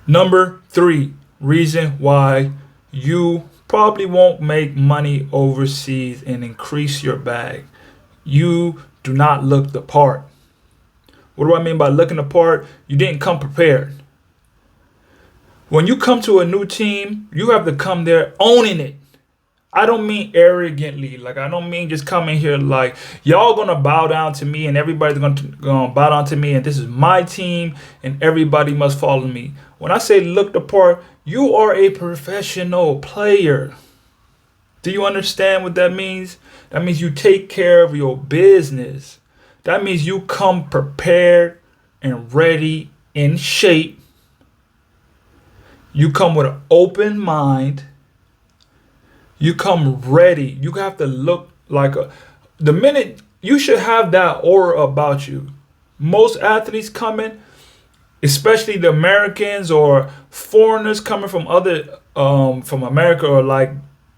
Number 3 reason why you probably won't make money overseas and increase your bag. You do not look the part. What do I mean by looking the part? You didn't come prepared. When you come to a new team, you have to come there owning it. I don't mean arrogantly. Like, I don't mean just coming here like, y'all gonna bow down to me and everybody's gonna bow down to me and this is my team and everybody must follow me. When I say look the part, you are a professional player. Do you understand what that means? That means you take care of your business. That means you come prepared and ready, in shape. You come with an open mind. You come ready. You have to look like the minute you should have that aura about you. Most athletes coming, especially the Americans or foreigners coming from from America or like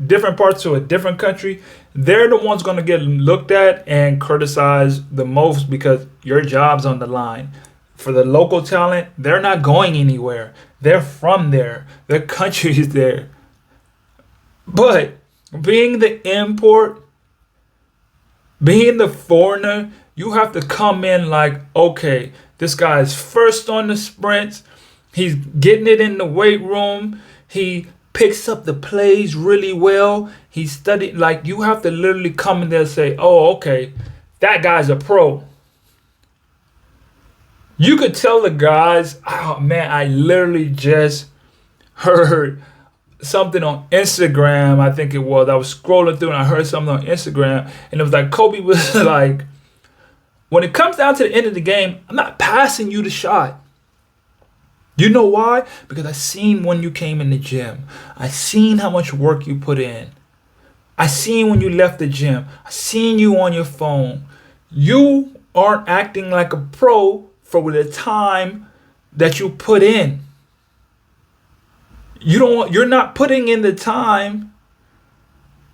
different parts of a different country, they're the ones going to get looked at and criticized the most because your job's on the line. For the local talent, they're not going anywhere. They're from there. Their country is there. But being the import, being the foreigner, you have to come in like, okay, this guy is first on the sprints. He's getting it in the weight room. He picks up the plays really well. He studied, like, you have to literally come in there and say, oh, okay, that guy's a pro. You could tell the guys, oh man, I literally just heard something on Instagram. I think it was. I was scrolling through and I heard something on Instagram. And it was like, Kobe was like, when it comes down to the end of the game, I'm not passing you the shot. You know why? Because I seen when you came in the gym. I seen how much work you put in. I seen when you left the gym. I seen you on your phone. You aren't acting like a pro for the time that you put in. You're not putting in the time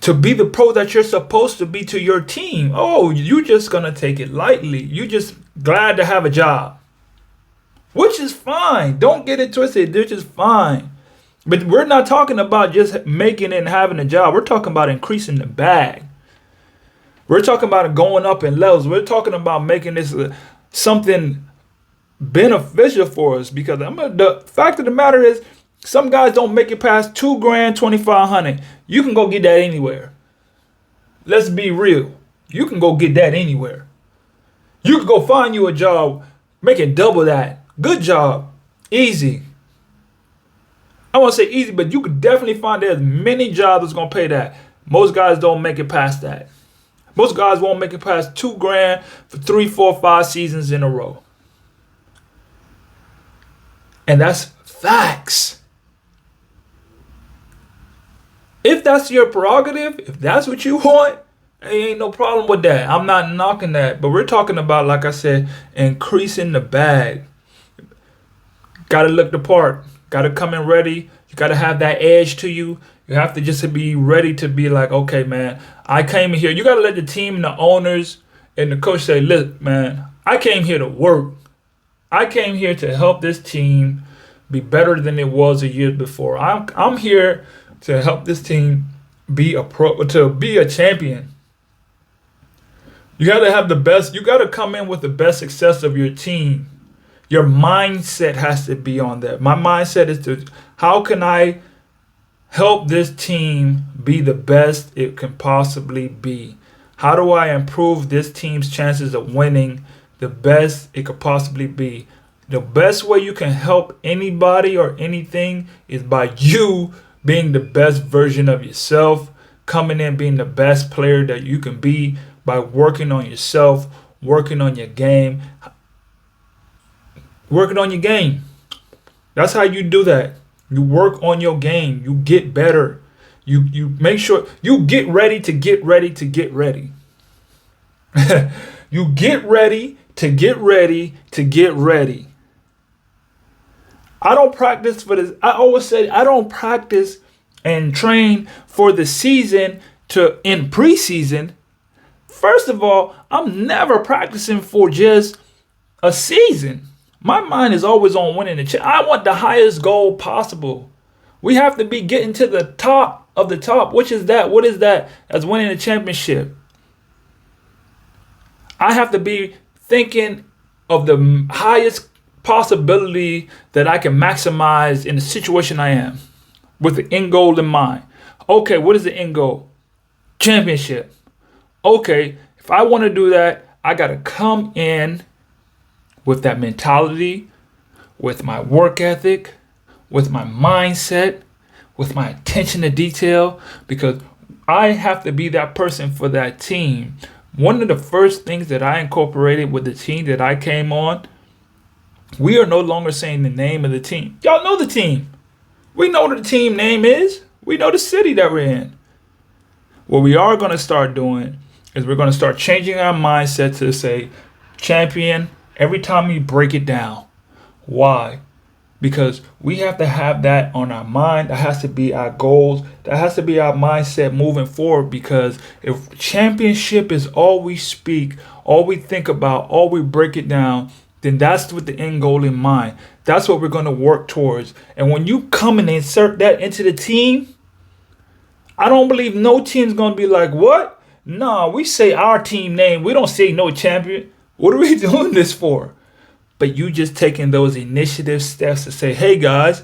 to be the pro that you're supposed to be to your team. Oh, you just gonna take it lightly. You just glad to have a job, which is fine. Don't get it twisted. Which is fine. But we're not talking about just making it and having a job. We're talking about increasing the bag. We're talking about going up in levels. We're talking about making this something beneficial for us. Because the fact of the matter is, some guys don't make it past $2,000, $2,500. You can go get that anywhere. Let's be real. You can go get that anywhere. You can go find you a job, making double that. Good job. Easy. I won't say easy, but you could definitely find there's many jobs that's going to pay that. Most guys don't make it past that. Most guys won't make it past $2,000 for 3, 4, 5 seasons in a row. And that's facts. If that's your prerogative, if that's what you want, ain't no problem with that. I'm not knocking that. But we're talking about, like I said, increasing the bag. Got to look the part. Got to come in ready. You got to have that edge to you. You have to just be ready to be like, okay, man, I came here. You got to let the team and the owners and the coach say, look, man, I came here to work. I came here to help this team be better than it was a year before. I'm here to help this team be a pro, to be a champion. You got to have the best. You got to come in with the best success of your team. Your mindset has to be on that. My mindset is to, how can I help this team be the best it can possibly be? How do I improve this team's chances of winning the best it could possibly be? The best way you can help anybody or anything is by you being the best version of yourself, coming in being the best player that you can be by working on yourself, working on your game. Working on your game. That's how you do that. You work on your game. You get better. You make sure you get ready to get ready to get ready. You get ready to get ready to get ready. I don't practice for this. I always say I don't practice and train for the season in preseason. First of all, I'm never practicing for just a season. My mind is always on winning the championship. I want the highest goal possible. We have to be getting to the top of the top. Which is that? What is that? As winning the championship. I have to be thinking of the highest possibility that I can maximize in the situation I am, with the end goal in mind. Okay, what is the end goal? Championship. Okay, if I want to do that, I got to come in with that mentality, with my work ethic, with my mindset, with my attention to detail, because I have to be that person for that team. One of the first things that I incorporated with the team that I came on, we are no longer saying the name of the team. Y'all know the team. We know what the team name is. We know the city that we're in. What we are going to start doing is we're going to start changing our mindset to say champion every time we break it down. Why? Because we have to have that on our mind. That has to be our goals. That has to be our mindset moving forward. Because if championship is all we speak, all we think about, all we break it down, then that's with the end goal in mind. That's what we're going to work towards. And when you come and insert that into the team, I don't believe no team's going to be like, what? Nah, we say our team name. We don't say no champion. What are we doing this for? But you just taking those initiative steps to say, hey guys,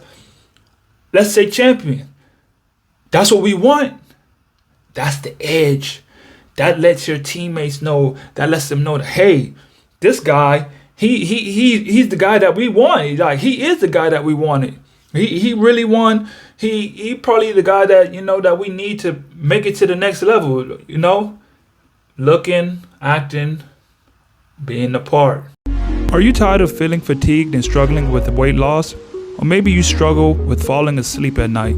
let's say champion. That's what we want. That's the edge. That lets your teammates know, that lets them know that, hey, this guy, he's the guy that we want. Like, he is the guy that we wanted. He really won. He probably the guy that, that we need to make it to the next level, looking, acting, being the part. Are you tired of feeling fatigued and struggling with weight loss? Or maybe you struggle with falling asleep at night?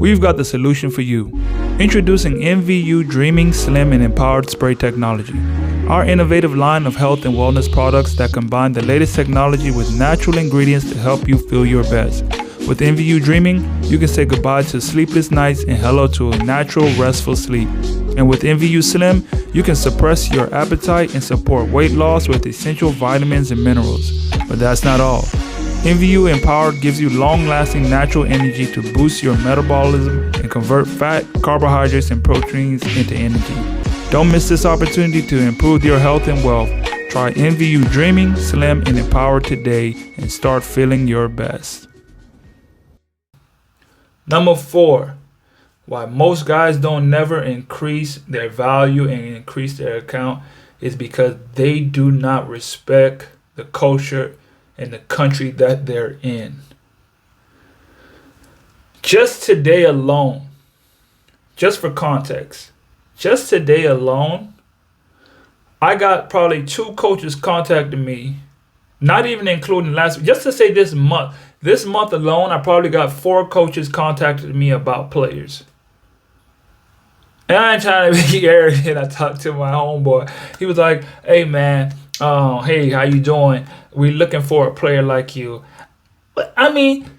We've got the solution for you. Introducing MVU Dreaming Slim and Empowered Spray Technology. Our innovative line of health and wellness products that combine the latest technology with natural ingredients to help you feel your best. With MVU Dreaming, you can say goodbye to sleepless nights and hello to a natural, restful sleep. And with MVU Slim, you can suppress your appetite and support weight loss with essential vitamins and minerals. But that's not all. MVU Empowered gives you long-lasting natural energy to boost your metabolism and convert fat, carbohydrates, and proteins into energy. Don't miss this opportunity to improve your health and wealth. Try MVU Dreaming, Slim, and Empowered today and start feeling your best. Number 4, why most guys don't never increase their value and increase their account is because they do not respect the culture and the country that they're in. Just today alone, just for context, just today alone, I got probably 2 coaches contacting me, not even including last week, just to say this month. This month alone, I probably got 4 coaches contacted me about players. And I ain't trying to be arrogant. I talked to my homeboy. He was like, hey man, hey, how you doing? We looking for a player like you. But I mean,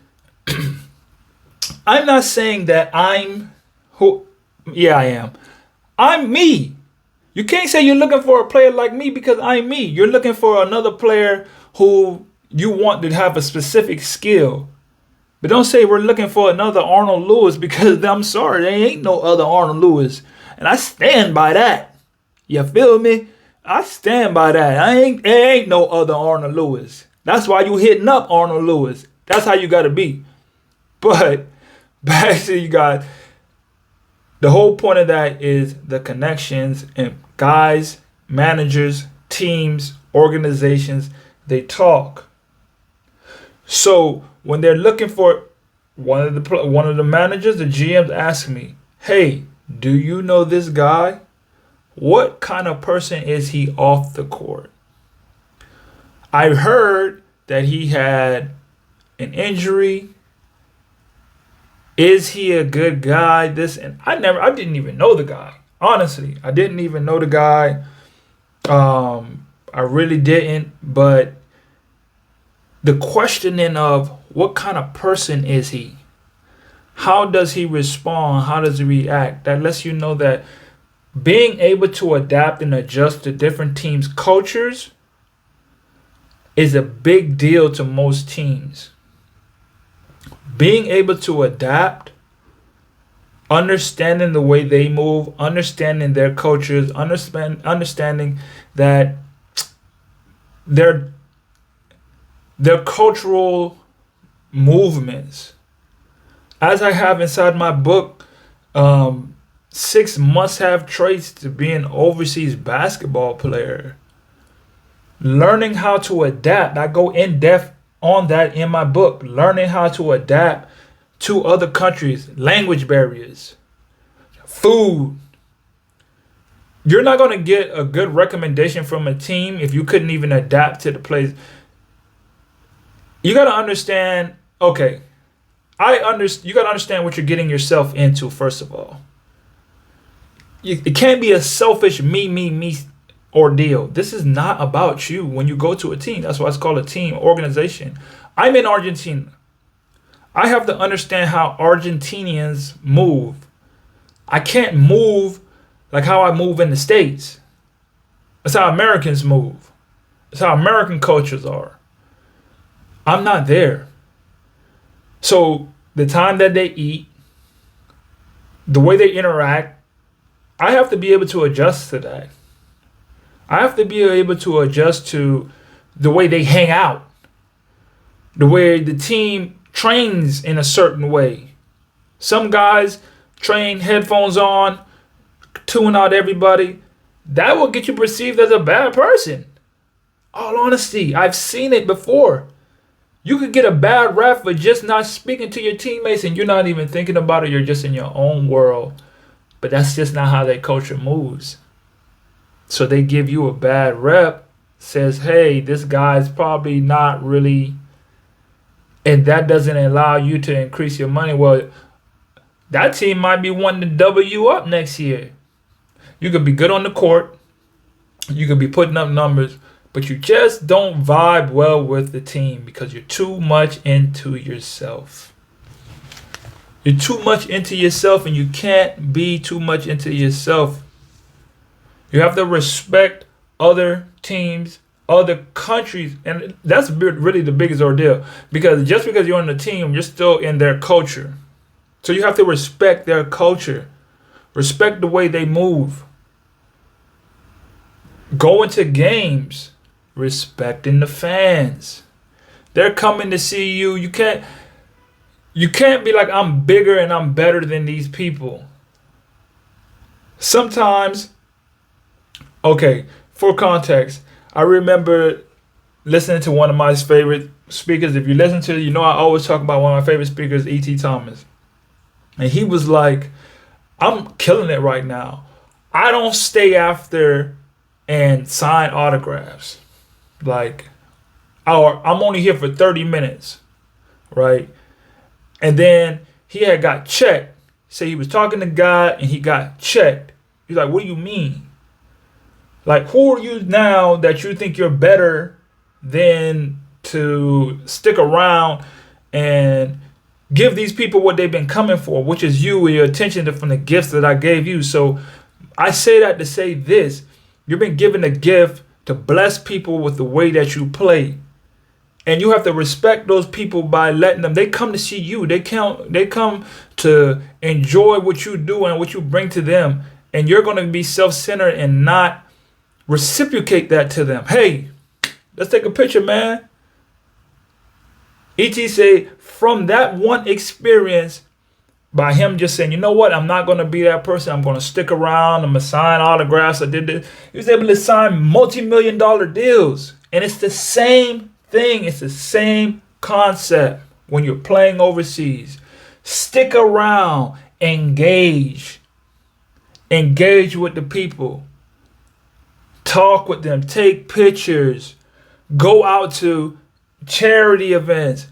I'm not saying that I'm who. Yeah, I am. I'm me. You can't say you're looking for a player like me because I'm me. You're looking for another player who you want to have a specific skill. But don't say we're looking for another Arnold Lewis, because I'm sorry, there ain't no other Arnold Lewis. And I stand by that. You feel me? I stand by that. There ain't no other Arnold Lewis. That's why you hitting up Arnold Lewis. That's how you got to be. But back to you guys. The whole point of that is the connections, and guys, managers, teams, organizations, they talk. So when they're looking for one of the managers, the GMs ask me, hey, do you know this guy? What kind of person is he off the court? I heard that he had an injury. Is he a good guy? I didn't even know the guy. Honestly, I didn't even know the guy. I really didn't. But the questioning of what kind of person is he? How does he respond? How does he react? That lets you know that being able to adapt and adjust to different teams' cultures is a big deal to most teams. Being able to adapt, understanding the way they move, understanding their cultures, understanding that their cultural movements. As I have inside my book, 6 must-have traits to be an overseas basketball player. Learning how to adapt. I go in depth on that in my book. Learning how to adapt to other countries, language barriers, food. You're not going to get a good recommendation from a team if you couldn't even adapt to the place. You got to understand, okay, you got to understand what you're getting yourself into, first of all. It can't be a selfish me ordeal. This is not about you when you go to a team. That's why it's called a team organization. I'm in Argentina. I have to understand how Argentinians move. I can't move like how I move in the States. That's how Americans move. That's how American cultures are. I'm not there. So the time that they eat, the way they interact, I have to be able to adjust to that. I have to be able to adjust to the way they hang out, the way the team trains in a certain way. Some guys train headphones on, tune out everybody. That will get you perceived as a bad person. All honesty, I've seen it before. You could get a bad rap for just not speaking to your teammates and you're not even thinking about it. You're just in your own world. But that's just not how their culture moves. So they give you a bad rep, says, hey, this guy's probably not really, and that doesn't allow you to increase your money. Well, that team might be wanting to double you up next year. You could be good on the court. You could be putting up numbers, but you just don't vibe well with the team because you're too much into yourself. You're too much into yourself, and you can't be too much into yourself. You have to respect other teams, other countries, and that's really the biggest ordeal. Because just because you're on the team, you're still in their culture. So you have to respect their culture. Respect the way they move. Going to games, respecting the fans. They're coming to see you. You can't be like, I'm bigger and I'm better than these people. Sometimes, okay, for context, I remember listening to one of my favorite speakers. If you listen to it, you know I always talk about one of my favorite speakers, E.T. Thomas. And he was like, I'm killing it right now. I don't stay after and sign autographs. Like, I'm only here for 30 minutes, right? And then he had got checked. Say he was talking to God and he got checked. He's like, what do you mean? Like, who are you now that you think you're better than to stick around and give these people what they've been coming for, which is you and your attention from the gifts that I gave you. So I say that to say this. You've been given a gift to bless people with the way that you play. And you have to respect those people by letting them, they come to see you. They come to enjoy what you do and what you bring to them. And you're going to be self-centered and not reciprocate that to them. Hey, let's take a picture, man. E.T. say from that one experience, by him just saying, you know what, I'm not going to be that person. I'm going to stick around. I'm going to sign autographs. I did this. He was able to sign multi-million-dollar deals. And it's the same thing. It's the same concept when you're playing overseas. Stick around. Engage. Engage with the people. Talk with them. Take pictures. Go out to charity events.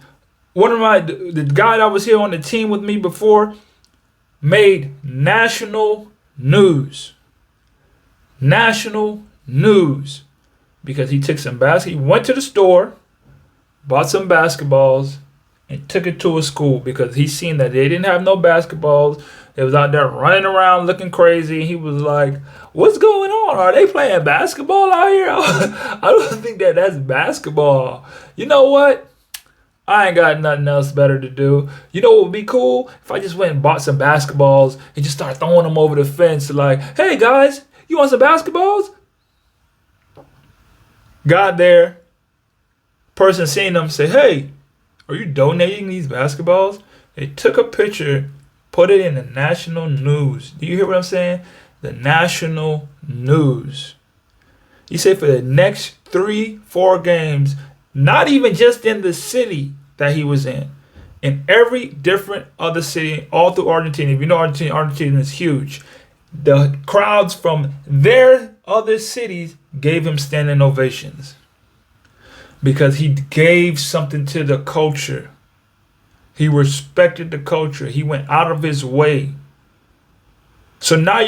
One of the guy that was here on the team with me before made national news. National news. Because he took some basketball. He went to the store, bought some basketballs, and took it to a school because he seen that they didn't have no basketballs. They was out there running around looking crazy. And he was like, what's going on? Are they playing basketball out here? I don't think that's basketball. You know what? I ain't got nothing else better to do. You know what would be cool? If I just went and bought some basketballs and just started throwing them over the fence like, hey guys, you want some basketballs? Got there. Person seen them, say, hey, are you donating these basketballs? They took a picture, put it in the national news. Do you hear what I'm saying? The national news. You say for the next 3-4 games, not even just in the city that he was in every different other city all through Argentina. If you know Argentina is huge. The crowds from their other cities gave him standing ovations because he gave something to the culture. He respected the culture. He went out of his way. So now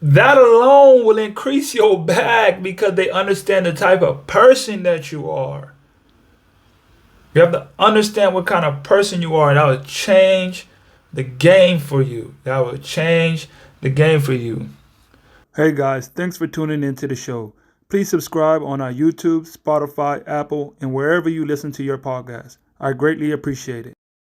that alone will increase your bag because they understand the type of person that you are. You have to understand what kind of person you are, and that will change the game for you. That will change the game for you. Hey guys, thanks for tuning into the show. Please subscribe on our YouTube, Spotify, Apple, and wherever you listen to your podcast. I greatly appreciate it.